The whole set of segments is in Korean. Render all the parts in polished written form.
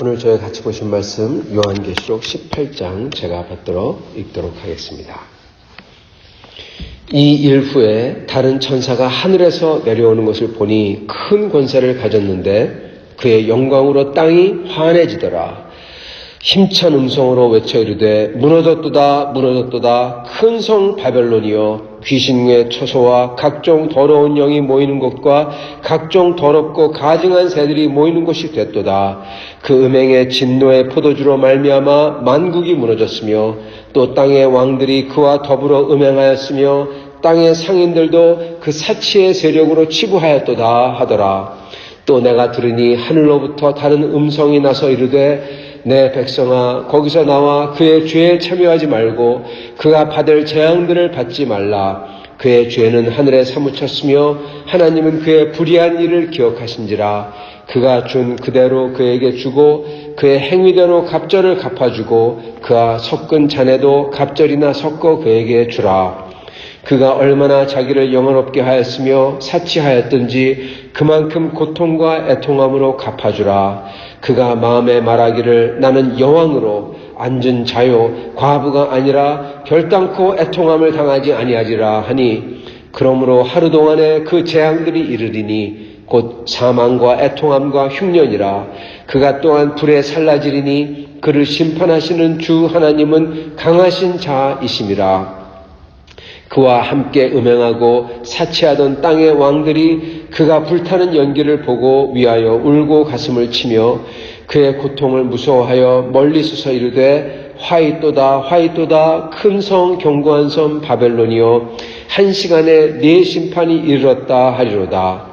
오늘 저희 같이 보신 말씀 요한계시록 18장 제가 받들어 읽도록 하겠습니다. 이 일 후에 다른 천사가 하늘에서 내려오는 것을 보니 큰 권세를 가졌는데 그의 영광으로 땅이 환해지더라. 힘찬 음성으로 외쳐 이르되 무너졌도다 무너졌도다 큰 성 바벨론이여 귀신의 처소와 각종 더러운 영이 모이는 곳과 각종 더럽고 가증한 새들이 모이는 곳이 됐도다. 그 음행의 진노의 포도주로 말미암아 만국이 무너졌으며 또 땅의 왕들이 그와 더불어 음행하였으며 땅의 상인들도 그 사치의 세력으로 치부하였도다 하더라. 또 내가 들으니 하늘로부터 다른 음성이 나서 이르되 내 백성아 거기서 나와 그의 죄에 참여하지 말고 그가 받을 재앙들을 받지 말라. 그의 죄는 하늘에 사무쳤으며 하나님은 그의 불의한 일을 기억하신지라. 그가 준 그대로 그에게 주고 그의 행위대로 갑절을 갚아주고 그가 섞은 잔에도 갑절이나 섞어 그에게 주라. 그가 얼마나 자기를 영원롭게 하였으며 사치하였든지 그만큼 고통과 애통함으로 갚아주라. 그가 마음에 말하기를 나는 여왕으로 앉은 자요 과부가 아니라 결단코 애통함을 당하지 아니하리라 하니 그러므로 하루 동안에 그 재앙들이 이르리니 곧 사망과 애통함과 흉년이라. 그가 또한 불에 살라지리니 그를 심판하시는 주 하나님은 강하신 자이심이라. 그와 함께 음행하고 사치하던 땅의 왕들이 그가 불타는 연기를 보고 위하여 울고 가슴을 치며 그의 고통을 무서워하여 멀리 서서 이르되 화이또다 화이또다 큰 성 견고한 섬 바벨론이여 한 시간에 네 심판이 이르렀다 하리로다.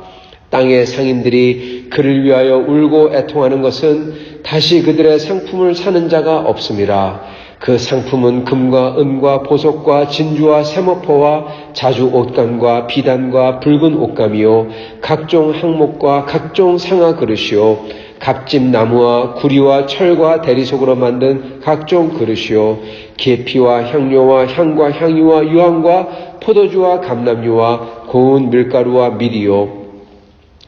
땅의 상인들이 그를 위하여 울고 애통하는 것은 다시 그들의 상품을 사는 자가 없음이라. 그 상품은 금과 은과 보석과 진주와 세모포와 자주 옷감과 비단과 붉은 옷감이요 각종 항목과 각종 상아 그릇이요 값진 나무와 구리와 철과 대리석으로 만든 각종 그릇이요 계피와 향료와 향과 향유와 유황과 포도주와 감람유와 고운 밀가루와 밀이요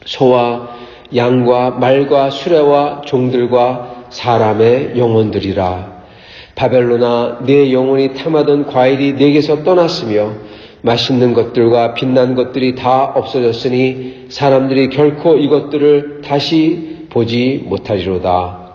소와 양과 말과 수레와 종들과 사람의 영혼들이라. 바벨론아 네 영혼이 탐하던 과일이 네게서 떠났으며 맛있는 것들과 빛난 것들이 다 없어졌으니 사람들이 결코 이것들을 다시 보지 못하리로다.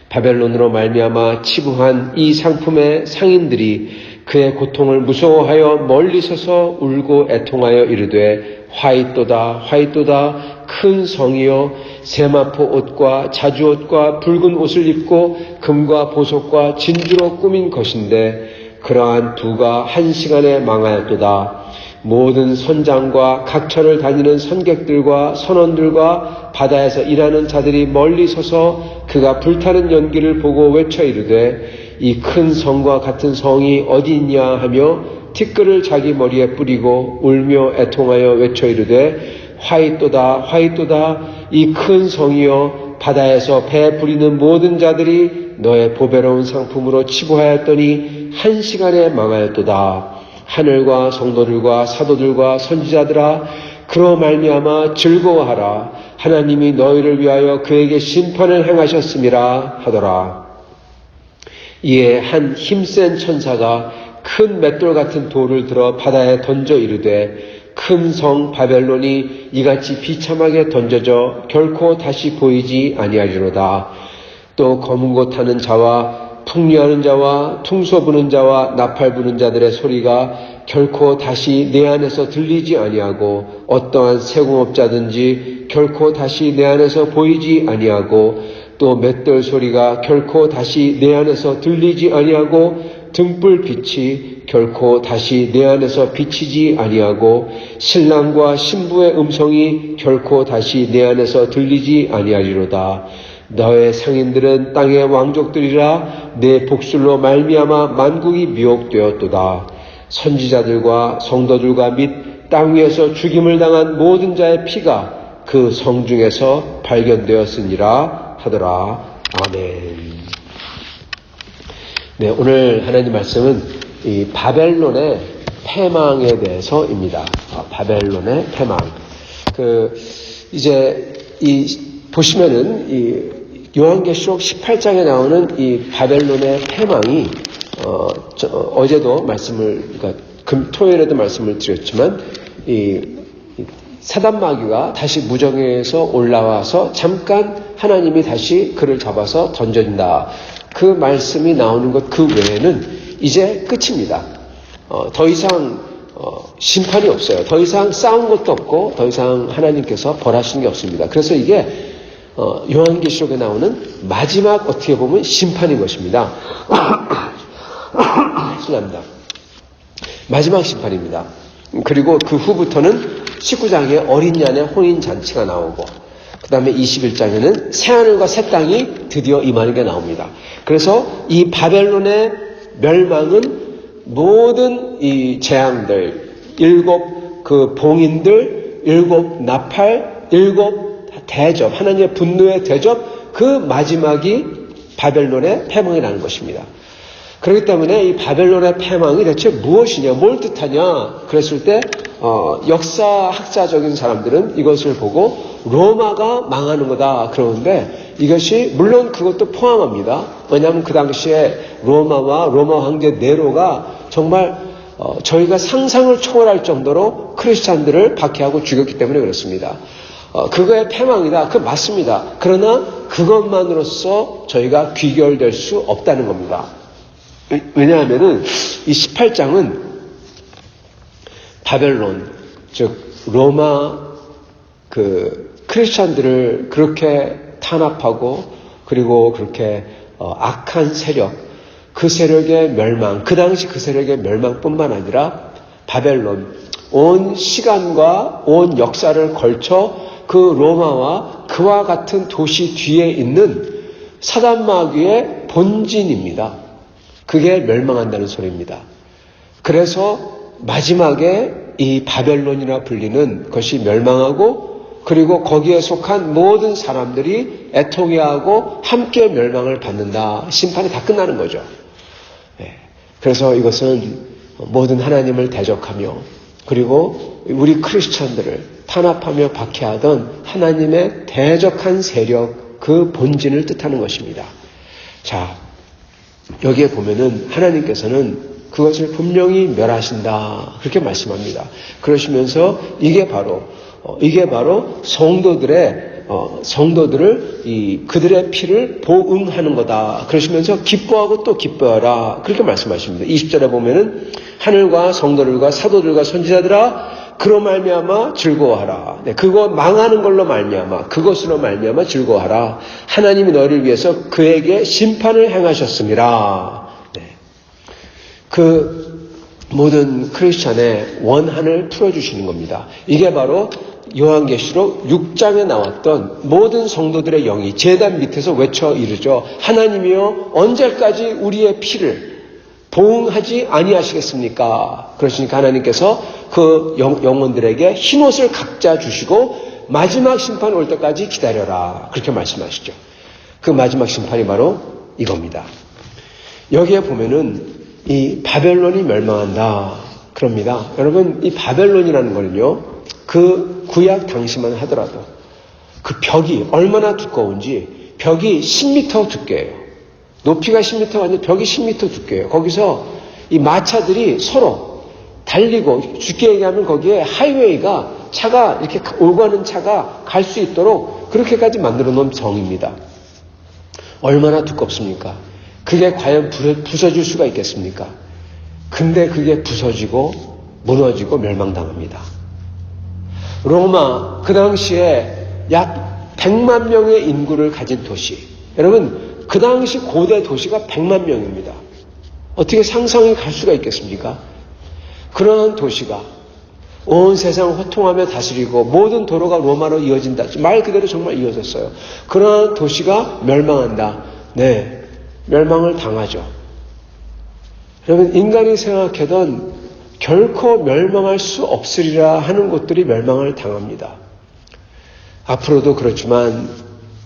바벨론으로 말미암아 치부한 이 상품의 상인들이 그의 고통을 무서워하여 멀리 서서 울고 애통하여 이르되 화이또다 화이또다 큰 성이여 세마포 옷과 자주옷과 붉은 옷을 입고 금과 보석과 진주로 꾸민 것인데 그러한 두가 한 시간에 망하였도다. 모든 선장과 각처를 다니는 선객들과 선원들과 바다에서 일하는 자들이 멀리 서서 그가 불타는 연기를 보고 외쳐 이르되 이 큰 성과 같은 성이 어디 있냐 하며 티끌을 자기 머리에 뿌리고 울며 애통하여 외쳐 이르되 화이또다 화이또다 이 큰 성이여 바다에서 배 부리는 모든 자들이 너의 보배로운 상품으로 치부하였더니 한 시간에 망하였도다. 하늘과 성도들과 사도들과 선지자들아 그로 말미암아 즐거워하라. 하나님이 너희를 위하여 그에게 심판을 행하셨음이라 하더라. 이에 한 힘센 천사가 큰 맷돌 같은 돌을 들어 바다에 던져 이르되 큰 성 바벨론이 이같이 비참하게 던져져 결코 다시 보이지 아니하리로다. 또 검은 고 타는 자와 풍류하는 자와 퉁소 부는 자와 나팔 부는 자들의 소리가 결코 다시 내 안에서 들리지 아니하고 어떠한 세공업자든지 결코 다시 내 안에서 보이지 아니하고 또 맷돌 소리가 결코 다시 내 안에서 들리지 아니하고 등불 빛이 결코 다시 내 안에서 비치지 아니하고 신랑과 신부의 음성이 결코 다시 내 안에서 들리지 아니하리로다. 너의 상인들은 땅의 왕족들이라 내 복술로 말미암아 만국이 미혹되었도다. 선지자들과 성도들과 및 땅 위에서 죽임을 당한 모든 자의 피가 그 성 중에서 발견되었으니라 하더라. 아멘. 네, 오늘 하나님 말씀은 이 바벨론의 패망에 대해서입니다. 바벨론의 패망. 이제 보시면은 요한계시록 18장에 나오는 이 바벨론의 패망이 어제도 그러니까 토요일에도 말씀을 드렸지만 이 사단마귀가 다시 무정에서 올라와서 잠깐 하나님이 다시 그를 잡아서 던져진다. 그 말씀이 나오는 것 그 외에는 이제 끝입니다. 더 이상 심판이 없어요. 더 이상 싸운 것도 없고 더 이상 하나님께서 벌하신 게 없습니다. 그래서 이게 요한계시록에 나오는 마지막 어떻게 보면 심판인 것입니다. 죄송합니다. 마지막 심판입니다. 그리고 그 후부터는 19장에 어린 양의 혼인잔치가 나오고 그 다음에 21장에는 새하늘과 새 땅이 드디어 임하는 게 나옵니다. 그래서 이 바벨론의 멸망은 모든 이 재앙들, 7 그 봉인들, 7 나팔, 7 대접, 하나님의 분노의 대접, 그 마지막이 바벨론의 패망이라는 것입니다. 그렇기 때문에 이 바벨론의 패망이 대체 무엇이냐, 뭘 뜻하냐 그랬을 때 역사학자적인 사람들은 이것을 보고 로마가 망하는 거다 그러는데 이것이 물론 그것도 포함합니다. 왜냐하면 그 당시에 로마와 로마 황제 네로가 정말 저희가 상상을 초월할 정도로 크리스찬들을 박해하고 죽였기 때문에 그렇습니다. 그거의 패망이다. 그 맞습니다. 그러나 그것만으로서 저희가 귀결될 수 없다는 겁니다. 왜냐하면은 이 18장은 바벨론, 즉 로마 그 크리스찬들을 그렇게 탄압하고 그리고 그렇게 악한 세력, 그 세력의 멸망, 그 당시 그 세력의 멸망뿐만 아니라 바벨론, 온 시간과 온 역사를 걸쳐 그 로마와 그와 같은 도시 뒤에 있는 사단마귀의 본진입니다. 그게 멸망한다는 소리입니다. 그래서 마지막에 이 바벨론이라 불리는 것이 멸망하고 그리고 거기에 속한 모든 사람들이 애통해하고 함께 멸망을 받는다. 심판이 다 끝나는 거죠. 그래서 이것은 모든 하나님을 대적하며 그리고 우리 크리스찬들을 탄압하며 박해하던 하나님의 대적한 세력 그 본진을 뜻하는 것입니다. 자, 여기에 보면은 하나님께서는 그것을 분명히 멸하신다 그렇게 말씀합니다. 그러시면서 이게 바로 성도들을 그들의 피를 보응하는 거다. 그러시면서 기뻐하고 또 기뻐하라 그렇게 말씀하십니다. 20절에 보면은 하늘과 성도들과 사도들과 선지자들아 그로 말미암아 즐거워하라. 그거 망하는 걸로 말미암아 그것으로 말미암아 즐거워하라. 하나님이 너희를 위해서 그에게 심판을 행하셨음이라. 그 모든 크리스찬의 원한을 풀어주시는 겁니다. 이게 바로 요한계시록 6장에 나왔던 모든 성도들의 영이 제단 밑에서 외쳐 이르죠. 하나님이여 언제까지 우리의 피를 보응하지 아니하시겠습니까? 그러시니까 하나님께서 그 영혼들에게 흰옷을 각자 주시고 마지막 심판 올 때까지 기다려라 그렇게 말씀하시죠. 그 마지막 심판이 바로 이겁니다. 여기에 보면은 이 바벨론이 멸망한다 그럽니다. 여러분 이 바벨론이라는 거는요 그 구약 당시만 하더라도 그 벽이 얼마나 두꺼운지 벽이 10m 두께예요. 높이가 10m가 아니라 벽이 10m 두께예요. 거기서 이 마차들이 서로 달리고 쉽게 얘기하면 거기에 하이웨이가 차가 이렇게 오고 가는 차가 갈 수 있도록 그렇게까지 만들어 놓은 성입니다. 얼마나 두껍습니까? 그게 과연 부서질 수가 있겠습니까? 근데 그게 부서지고 무너지고 멸망당합니다. 로마 그 당시에 약 100만 명의 인구를 가진 도시. 여러분 그 당시 고대 도시가 100만 명입니다. 어떻게 상상이 갈 수가 있겠습니까? 그런 도시가 온 세상을 호통하며 다스리고 모든 도로가 로마로 이어진다. 말 그대로 정말 이어졌어요. 그런 도시가 멸망한다. 네, 멸망을 당하죠. 여러분 인간이 생각하던 결코 멸망할 수 없으리라 하는 곳들이 멸망을 당합니다. 앞으로도 그렇지만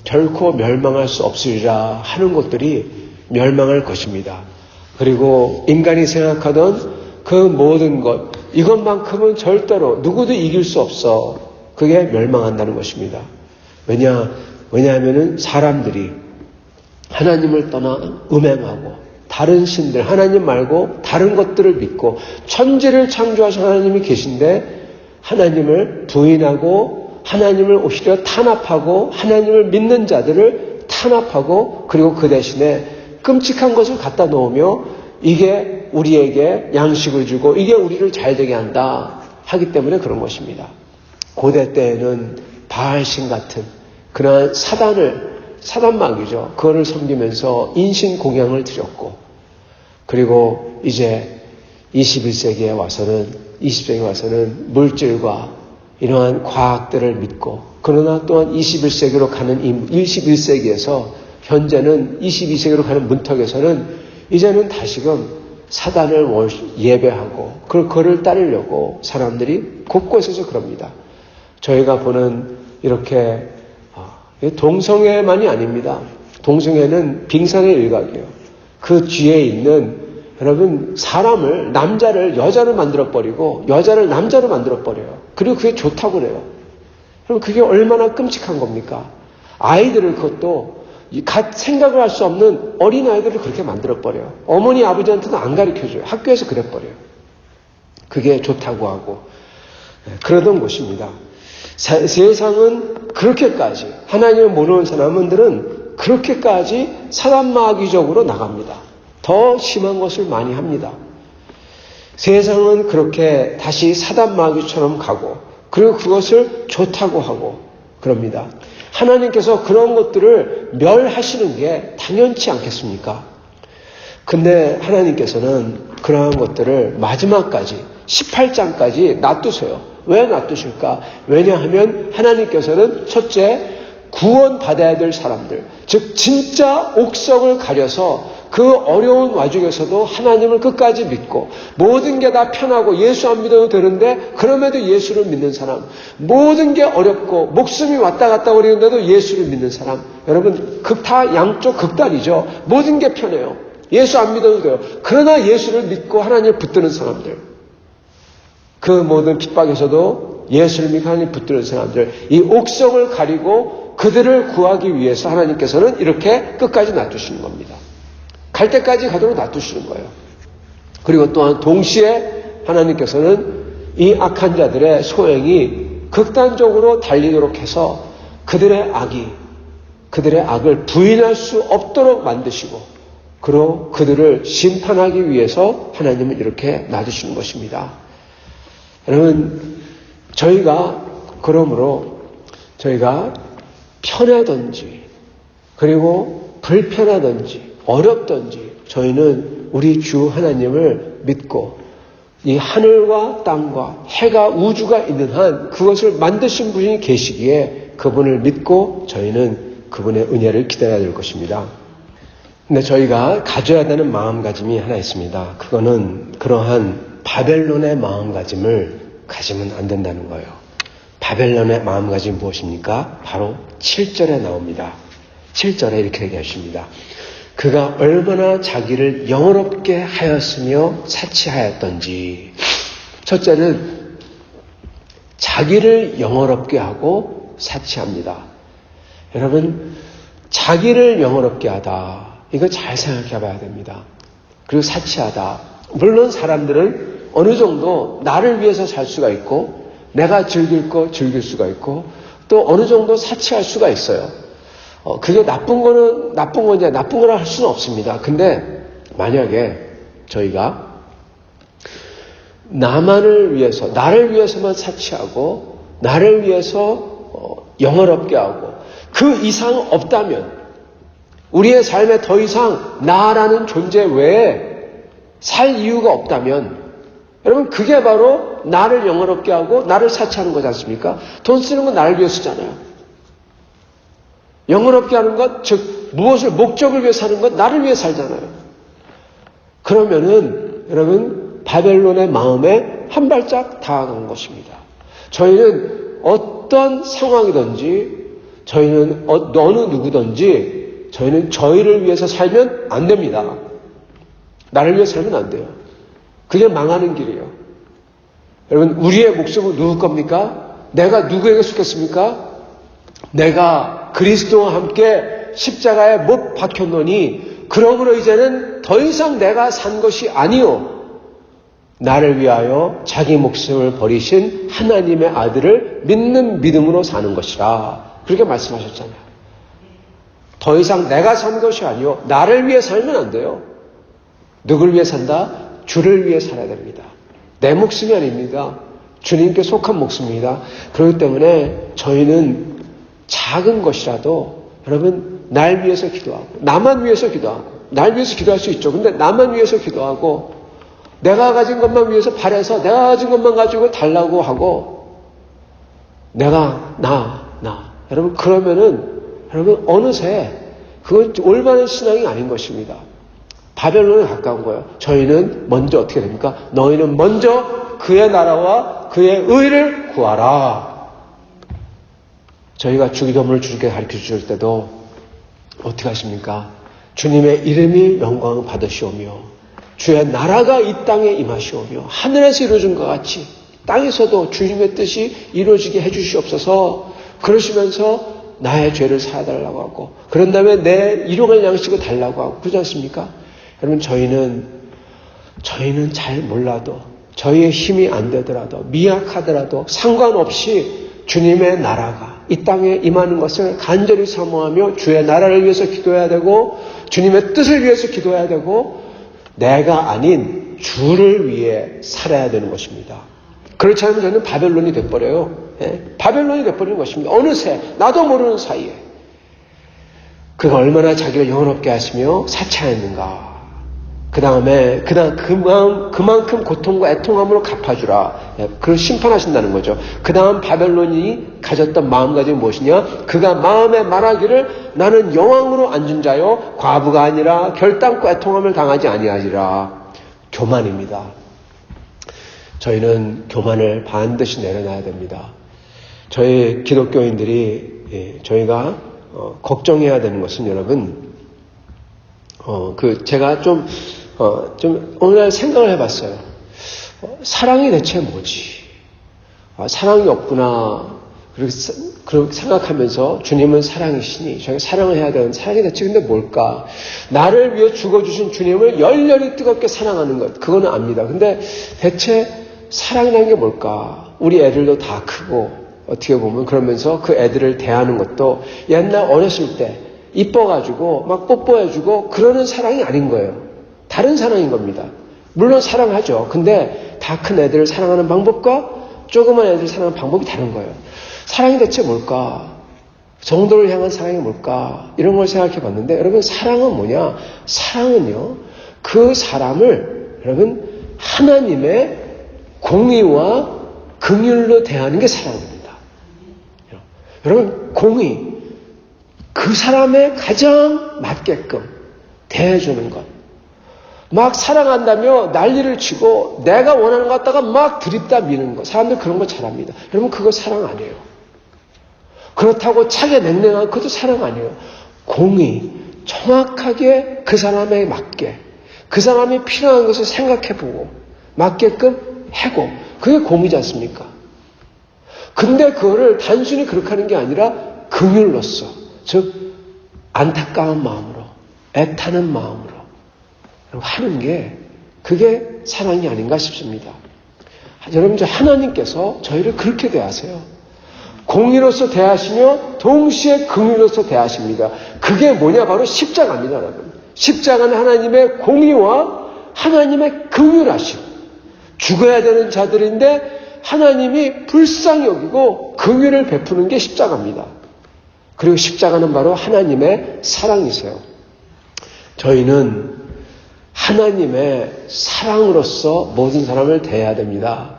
결코 멸망할 수 없으리라 하는 곳들이 멸망할 것입니다. 그리고 인간이 생각하던 그 모든 것, 이것만큼은 절대로 누구도 이길 수 없어. 그게 멸망한다는 것입니다. 왜냐하면은 사람들이 하나님을 떠나 음행하고 다른 신들, 하나님 말고 다른 것들을 믿고 천지를 창조하신 하나님이 계신데 하나님을 부인하고 하나님을 오히려 탄압하고 하나님을 믿는 자들을 탄압하고 그리고 그 대신에 끔찍한 것을 갖다 놓으며 이게 우리에게 양식을 주고 이게 우리를 잘되게 한다 하기 때문에 그런 것입니다. 고대 때에는 바알신 같은 그러한 사단마귀죠. 그거를 섬기면서 인신공양을 드렸고 그리고 이제 20세기에 와서는 물질과 이러한 과학들을 믿고 그러나 또한 21세기로 가는 21세기에서 현재는 22세기로 가는 문턱에서는 이제는 다시금 사단을 예배하고 그를 따르려고 사람들이 곳곳에서 그럽니다. 저희가 보는 이렇게 동성애만이 아닙니다. 동성애는 빙산의 일각이에요. 그 뒤에 있는 여러분 사람을 남자를 여자로 만들어버리고 여자를 남자로 만들어버려요. 그리고 그게 좋다고 그래요. 그럼 그게 얼마나 끔찍한 겁니까? 아이들을 그것도 생각을 할 수 없는 어린아이들을 그렇게 만들어버려요. 어머니 아버지한테도 안 가르쳐줘요. 학교에서 그래버려요. 그게 좋다고 하고 그러던 곳입니다. 세상은 그렇게까지 하나님을 모르는 사람들은 그렇게까지 사단마귀적으로 나갑니다. 더 심한 것을 많이 합니다. 세상은 그렇게 다시 사단마귀처럼 가고 그리고 그것을 좋다고 하고 그럽니다. 하나님께서 그런 것들을 멸하시는 게 당연치 않겠습니까? 근데 하나님께서는 그러한 것들을 마지막까지 18장까지 놔두세요. 왜 놔두실까? 왜냐하면 하나님께서는 첫째 구원받아야 될 사람들, 즉 진짜 옥석을 가려서 그 어려운 와중에서도 하나님을 끝까지 믿고 모든 게 다 편하고 예수 안 믿어도 되는데 그럼에도 예수를 믿는 사람, 모든 게 어렵고 목숨이 왔다 갔다 거리는데도 예수를 믿는 사람, 여러분 다 양쪽 극단이죠. 모든 게 편해요. 예수 안 믿어도 돼요. 그러나 예수를 믿고 하나님을 붙드는 사람들, 그 모든 핍박에서도 예수를 믿고 하나님을 붙드는 사람들, 이 옥석을 가리고 그들을 구하기 위해서 하나님께서는 이렇게 끝까지 놔두시는 겁니다. 갈 때까지 가도록 놔두시는 거예요. 그리고 또한 동시에 하나님께서는 이 악한 자들의 소행이 극단적으로 달리도록 해서 그들의 악을 부인할 수 없도록 만드시고 그리고 그들을 심판하기 위해서 하나님은 이렇게 놔두시는 것입니다. 여러분, 그러므로 저희가 편하든지 그리고 불편하든지 어렵든지 저희는 우리 주 하나님을 믿고 이 하늘과 땅과 해가 우주가 있는 한 그것을 만드신 분이 계시기에 그분을 믿고 저희는 그분의 은혜를 기다려야 될 것입니다. 근데 저희가 가져야 되는 마음가짐이 하나 있습니다. 그거는 그러한 바벨론의 마음가짐을 가지면 안 된다는 거예요. 바벨론의 마음가짐이 무엇입니까? 바로 7절에 나옵니다. 7절에 이렇게 얘기하십니다. 그가 얼마나 자기를 영어롭게 하였으며 사치하였던지. 첫째는 자기를 영어롭게 하고 사치합니다. 여러분, 자기를 영어롭게 하다. 이거 잘 생각해 봐야 됩니다. 그리고 사치하다. 물론 사람들은 어느 정도 나를 위해서 살 수가 있고 내가 즐길 거 즐길 수가 있고 또 어느 정도 사치할 수가 있어요. 그게 나쁜 거라 할 수는 없습니다. 근데 만약에 저희가 나를 위해서만 사치하고 나를 위해서 영어롭게 하고 그 이상 없다면 우리의 삶에 더 이상 나라는 존재 외에 살 이유가 없다면 여러분 그게 바로 나를 영어롭게 하고 나를 사치하는 거지 않습니까? 돈 쓰는 건 나를 위해 쓰잖아요. 영어롭게 하는 것, 즉 무엇을 목적을 위해 사는 것, 나를 위해 살잖아요. 그러면은 여러분 바벨론의 마음에 한 발짝 다가간 것입니다. 저희는 어떤 상황이든지 저희는 어느 누구든지 저희는 저희를 위해서 살면 안 됩니다. 나를 위해 살면 안 돼요. 그게 망하는 길이에요. 여러분 우리의 목숨은 누구 겁니까? 내가 누구에게 속했습니까? 내가 그리스도와 함께 십자가에 못 박혔노니 그러므로 이제는 더 이상 내가 산 것이 아니요 나를 위하여 자기 목숨을 버리신 하나님의 아들을 믿는 믿음으로 사는 것이라. 그렇게 말씀하셨잖아요. 더 이상 내가 산 것이 아니요 나를 위해 살면 안 돼요. 누굴 위해 산다? 주를 위해 살아야 됩니다. 내 목숨이 아닙니다. 주님께 속한 목숨입니다. 그렇기 때문에 저희는 작은 것이라도 여러분 날 위해서 기도하고 나만 위해서 기도하고 날 위해서 기도할 수 있죠. 근데 나만 위해서 기도하고 내가 가진 것만 위해서 바래서 내가 가진 것만 가지고 달라고 하고 내가 나 여러분 그러면은 여러분 어느새 그건 올바른 신앙이 아닌 것입니다. 바벨론에 가까운 거예요. 저희는 먼저 어떻게 됩니까? 너희는 먼저 그의 나라와 그의 의를 구하라. 저희가 주기도문을 주님께 가르쳐 주실 때도 어떻게 하십니까? 주님의 이름이 영광을 받으시오며 주의 나라가 이 땅에 임하시오며 하늘에서 이루어진 것 같이 땅에서도 주님의 뜻이 이루어지게 해주시옵소서. 그러시면서 나의 죄를 사하달라고 하고 그런 다음에 내 일용할 양식을 달라고 하고 그러지 않습니까? 여러분 저희는 잘 몰라도 저희의 힘이 안 되더라도 미약하더라도 상관없이 주님의 나라가 이 땅에 임하는 것을 간절히 사모하며 주의 나라를 위해서 기도해야 되고 주님의 뜻을 위해서 기도해야 되고 내가 아닌 주를 위해 살아야 되는 것입니다. 그렇지 않으면 저는 바벨론이 돼버려요. 바벨론이 돼버리는 것입니다. 어느새 나도 모르는 사이에 그가 얼마나 자기를 영원롭게 하시며 사치하였는가. 그 다음에 그만큼 고통과 애통함으로 갚아주라. 그걸 심판하신다는 거죠. 그 다음 바벨론이 가졌던 마음가짐이 무엇이냐? 그가 마음에 말하기를 나는 여왕으로 앉은 자요 과부가 아니라 결단코 애통함을 당하지 아니하리라. 교만입니다. 저희는 교만을 반드시 내려놔야 됩니다. 저희 기독교인들이 저희가 걱정해야 되는 것은 여러분 제가 좀 오늘 생각을 해봤어요. 사랑이 대체 뭐지? 사랑이 없구나. 그렇게 생각하면서 주님은 사랑이시니 저희가 사랑을 해야 되는 사랑이 대체 근데 뭘까? 나를 위해 죽어주신 주님을 열렬히 뜨겁게 사랑하는 것. 그거는 압니다. 근데 대체 사랑이라는 게 뭘까? 우리 애들도 다 크고 어떻게 보면 그러면서 그 애들을 대하는 것도 옛날 어렸을 때 이뻐가지고 막 뽀뽀해주고 그러는 사랑이 아닌 거예요. 다른 사랑인 겁니다. 물론 사랑하죠. 근데 다 큰 애들을 사랑하는 방법과 조그만 애들을 사랑하는 방법이 다른 거예요. 사랑이 대체 뭘까? 정도를 향한 사랑이 뭘까? 이런 걸 생각해 봤는데 여러분 사랑은 뭐냐? 사랑은요. 그 사람을 여러분 하나님의 공의와 긍휼로 대하는 게 사랑입니다. 여러분 공의 그 사람에 가장 맞게끔 대해주는 것. 막 사랑한다며 난리를 치고 내가 원하는 것 갖다가 막 들이다 미는 것. 사람들 그런 거 잘합니다. 여러분 그거 사랑 아니에요. 그렇다고 차게 냉랭한 그것도 사랑 아니에요. 공의, 정확하게 그 사람에 맞게 그 사람이 필요한 것을 생각해보고 맞게끔 해고 그게 공의지 않습니까? 근데 그거를 단순히 그렇게 하는 게 아니라 긍휼로써 즉 안타까운 마음으로 애타는 마음으로 하는 게 그게 사랑이 아닌가 싶습니다. 여러분 하나님께서 저희를 그렇게 대하세요. 공의로서 대하시며 동시에 긍휼로서 대하십니다. 그게 뭐냐? 바로 십자가입니다. 여러분. 십자가는 하나님의 공의와 하나님의 긍휼하심. 죽어야 되는 자들인데 하나님이 불쌍히 여기고 긍휼을 베푸는 게 십자가입니다. 그리고 십자가는 바로 하나님의 사랑이세요. 저희는 하나님의 사랑으로서 모든 사람을 대해야 됩니다.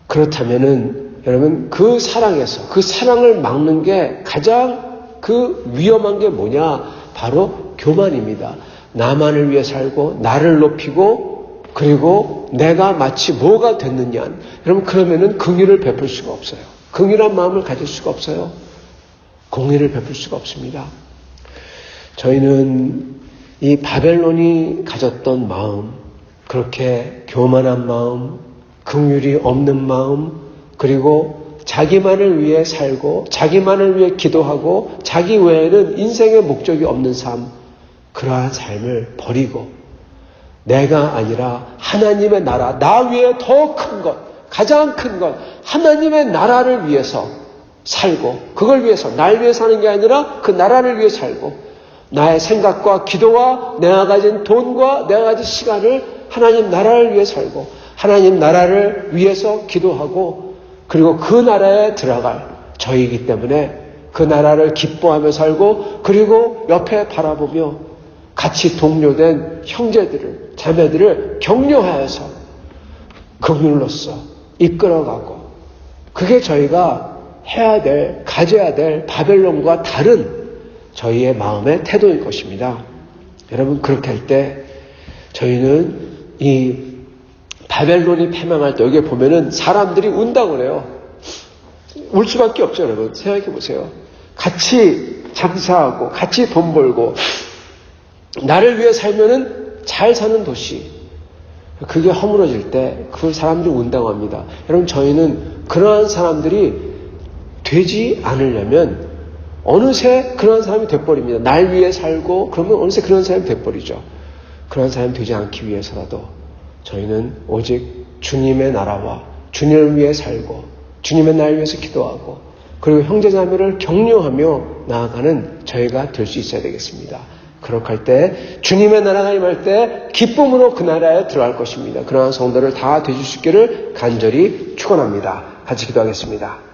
그렇다면은 여러분 그 사랑에서 그 사랑을 막는 게 가장 그 위험한 게 뭐냐? 바로 교만입니다. 나만을 위해 살고 나를 높이고 그리고 내가 마치 뭐가 됐느냐. 여러분 그러면은 긍휼을 베풀 수가 없어요. 긍휼한 마음을 가질 수가 없어요. 공의를 베풀 수가 없습니다. 저희는 이 바벨론이 가졌던 마음, 그렇게 교만한 마음, 긍휼이 없는 마음, 그리고 자기만을 위해 살고 자기만을 위해 기도하고 자기 외에는 인생의 목적이 없는 삶, 그러한 삶을 버리고 내가 아니라 하나님의 나라, 나 위에 더 큰 것, 가장 큰 것, 하나님의 나라를 위해서 살고 그걸 위해서 날 위해 사는 게 아니라 그 나라를 위해 살고 나의 생각과 기도와 내가 가진 돈과 내가 가진 시간을 하나님 나라를 위해 살고 하나님 나라를 위해서 기도하고 그리고 그 나라에 들어갈 저희이기 때문에 그 나라를 기뻐하며 살고 그리고 옆에 바라보며 같이 동료된 형제들을 자매들을 격려하여서 긍휼로서 이끌어가고 그게 저희가 해야 될 가져야 될 바벨론과 다른 저희의 마음의 태도일 것입니다. 여러분 그렇게 할 때 저희는 이 바벨론이 패망할 때 여기 보면은 사람들이 운다고 그래요. 울 수밖에 없죠, 여러분. 생각해 보세요. 같이 장사하고 같이 돈 벌고 나를 위해 살면은 잘 사는 도시. 그게 허물어질 때 그 사람들이 운다고 합니다. 여러분 저희는 그러한 사람들이 되지 않으려면 어느새 그런 사람이 돼버립니다. 날 위해 살고 그러면 어느새 그런 사람이 돼버리죠. 그런 사람이 되지 않기 위해서라도 저희는 오직 주님의 나라와 주님을 위해 살고 주님의 날 위해서 기도하고 그리고 형제자매를 격려하며 나아가는 저희가 될 수 있어야 되겠습니다. 그렇게 할 때 주님의 나라가 임할 때 기쁨으로 그 나라에 들어갈 것입니다. 그러한 성도를 다 되실 수 있기를 간절히 축원합니다. 같이 기도하겠습니다.